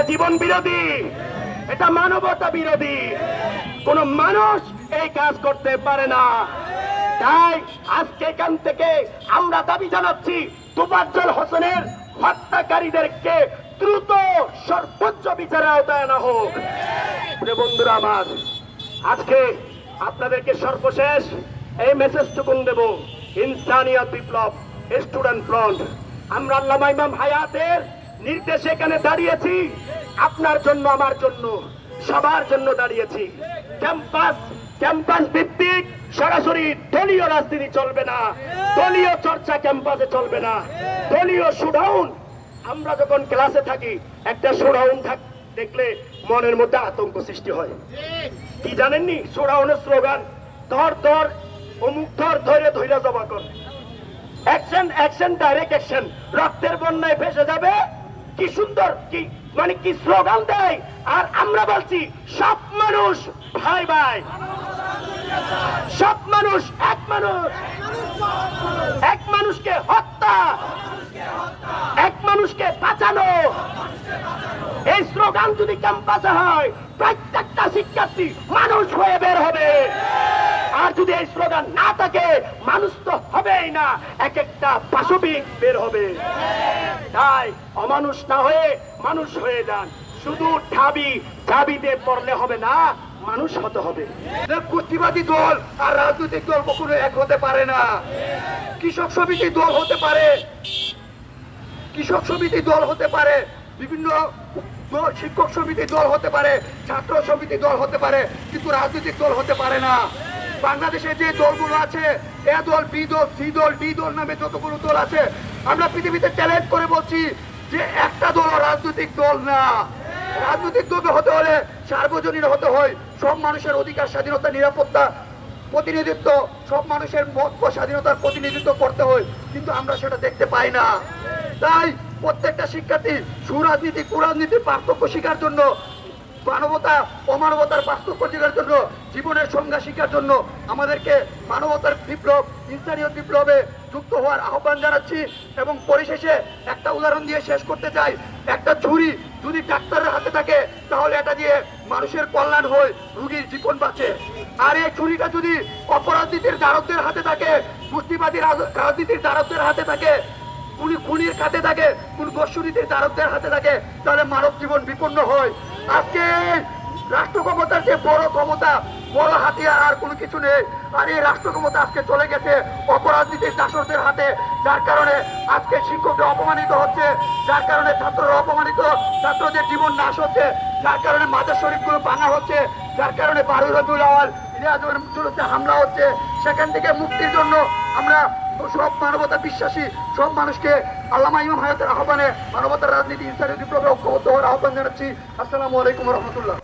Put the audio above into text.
জীবন বিরোধী, এটা মানবতা বিরোধী। কোন মানুষ এই কাজ করতে পারে না। তাই আজকে এখান থেকে আমরা দাবি জানাচ্ছি তোফাজ্জল হোসেনের হত্যাকারীদেরকে দ্রুত সর্বোচ্চ বিচারের আওতায় আনা হোক। বন্ধুরা আমার, আজকে আপনাদেরকে সর্বশেষ এই মেসেজটুকু দেব। ইনসানিয়ত বিপ্লব স্টুডেন্ট ফ্রন্ট, আমরা আল্লামা ইমাম হায়াতের নির্দেশে এখানে দাঁড়িয়েছি। আপনার জন্য, আমার জন্য, সবার জন্য দাঁড়িয়েছি। ক্যাম্পাস ভিত্তিক সরাসরি দলীয় রাজনীতি চলবে না, দলীয় চর্চা ক্যাম্পাসে চলবে না, দলীয় শোডাউন। আমরা যখন ক্লাসে থাকি একটা শোডাউন দেখলে মনের মধ্যে আতঙ্ক সৃষ্টি হয়। কি জানেননি? শোডাউনের স্লোগান ধর ধর, অমুক ধর, ধৈর্য ধৈর্য জমা কর, অ্যাকশন অ্যাকশন ডাইরেক্ট অ্যাকশন, রক্তের বন্যায় ভেসে যাবে। কি সুন্দর, কি মানে কি স্লোগান দেয়। আর আমরা বলছি সব মানুষ ভাই ভাই, সব মানুষ এক মানুষ, এক মানুষকে হত্যা, এক মানুষকে বাঁচানো। এই স্লোগান যদি ক্যাম্পাসে হয়, প্রত্যেকটা শিক্ষার্থী মানুষ হয়ে বের হবে। আর যদি এই স্লোগান না থাকে, মানুষ তো হবেই না, এক একটা পাশবিক বের হবে। তাই অমানুষ না হয়ে মানুষ হয়ে যান। শুধু ঠাবি চাবিতে পড়লে হবে না, মানুষ হতে হবে। কুস্তিবাদী দল আর রাজনৈতিক দল কখনো এক হতে পারে না। কৃষক সমিতি দল হতে পারে, কৃষক সমিতি দল হতে পারে, বিভিন্ন শিক্ষক সমিতি দল হতে পারে, ছাত্র সমিতি দল হতে পারে, কিন্তু রাজনৈতিক দল হতে পারে না। বাংলাদেশে যে দলগুলো আছে, এ দল, বি দল, সি দল, ডি দল নামে যতগুলো দল আছে, আমরা পৃথিবীতে চ্যালেঞ্জ করে বলছি যে একটা দল রাজনৈতিক দল না। রাজনৈতিক দল হতে হলে সার্বজনীন হতে হয়, সব মানুষের অধিকার, স্বাধীনতা, নিরাপত্তা, প্রতিনিধিত্ব, সব মানুষের মত স্বাধীনতার প্রতিনিধিত্ব করতে হয়, কিন্তু আমরা সেটা দেখতে পাই না। তাই প্রত্যেকটা শিক্ষার্থী সুরাজনীতি কুরাজনীতির পার্থক্য শেখার জন্য, মানবতা অমানবতার পার্থক্য শেখার জন্য, জীবনের সংজ্ঞা শেখার জন্য আমাদেরকে মানবতার বিপ্লব, ইনসানিয়ত বিপ্লবে যুক্ত হওয়ার আহ্বান জানাচ্ছি। এবং পরিশেষে একটা উদাহরণ দিয়ে শেষ করতে চাই। একটা ছুরি যদি ডাক্তারের হাতে থাকে, তাহলে এটা দিয়ে মানুষের কল্যাণ হয়, রোগীর জীবন বাঁচে। আর এই ছুরিটা যদি অপরাধীদের দ্বারকদের হাতে থাকে, কুস্তিবাদী রাজনীতির দ্বারকদের হাতে থাকে, খুনির হাতে থাকে, কোন দস্যুনীতির দ্বারকদের হাতে থাকে, তাহলে মানব জীবন বিপন্ন হয়। আজকে রাষ্ট্র ক্ষমতার যে বড় ক্ষমতা, বড় হাতিয়ার আর কোনো কিছু নেই। আর এই রাষ্ট্র ক্ষমতা আজকে চলে গেছে অপরাধনীতির দাসদের হাতে, যার কারণে আজকে শিক্ষকরা অপমানিত হচ্ছে, যার কারণে ছাত্ররা অপমানিত, ছাত্রদের জীবন নাশ হচ্ছে, যার কারণে মাজার শরীফগুলো ভাঙা হচ্ছে, যার কারণে বারুই রবিউল আউয়াল হামলা হচ্ছে। সেখান থেকে মুক্তির জন্য আমরা সব মানবতা বিশ্বাসী সব মানুষকে আল্লামা ইমাম হায়াতের আহ্বানে মানবতার রাজনীতি ইনসানিয়ত বিপ্লবে ঐক্যবদ্ধ হওয়ার আহ্বান জানাচ্ছি। আসসালামু আলাইকুম ওয়া রাহমাতুল্লাহ।